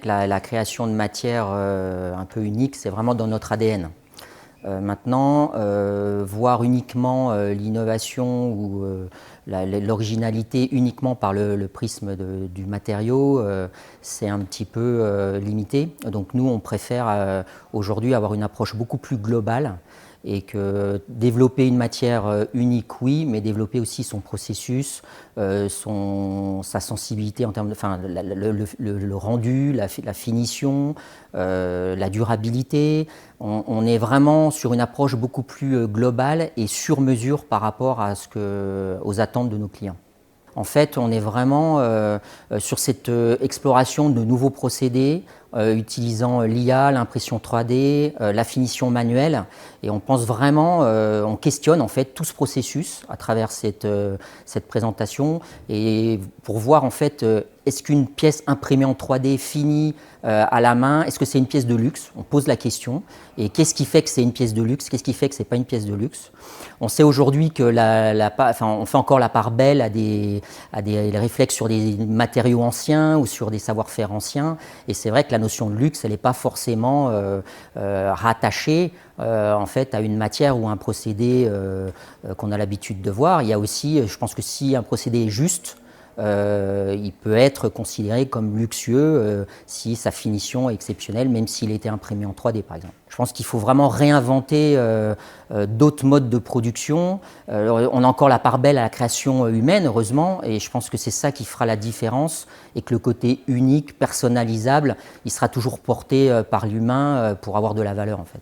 la création de matières un peu uniques, c'est vraiment dans notre ADN. Maintenant, voir uniquement l'innovation ou l'originalité uniquement par le prisme du matériau, c'est un petit peu limité. Donc nous, on préfère aujourd'hui avoir une approche beaucoup plus globale et que développer une matière unique, oui, mais développer aussi son processus, sa sensibilité en termes de, enfin, le rendu, la finition, la durabilité. On est vraiment sur une approche beaucoup plus globale et sur mesure par rapport aux attentes de nos clients. En fait, on est vraiment sur cette exploration de nouveaux procédés, utilisant l'IA, l'impression 3D, la finition manuelle, et on pense vraiment, on questionne en fait tout ce processus à travers cette présentation, et pour voir en fait est-ce qu'une pièce imprimée en 3D finie à la main, est-ce que c'est une pièce de luxe? On pose la question. Et qu'est-ce qui fait que c'est une pièce de luxe? Qu'est-ce qui fait que ce n'est pas une pièce de luxe? On sait aujourd'hui que on fait encore la part belle à des réflexes sur des matériaux anciens ou sur des savoir-faire anciens. Et c'est vrai que la notion de luxe, elle n'est pas forcément rattachée en fait à une matière ou un procédé qu'on a l'habitude de voir. Il y a aussi, je pense que si un procédé est juste, il peut être considéré comme luxueux si sa finition est exceptionnelle, même s'il était imprimé en 3D par exemple. Je pense qu'il faut vraiment réinventer d'autres modes de production. On a encore la part belle à la création humaine, heureusement, et je pense que c'est ça qui fera la différence et que le côté unique, personnalisable, il sera toujours porté par l'humain pour avoir de la valeur en fait.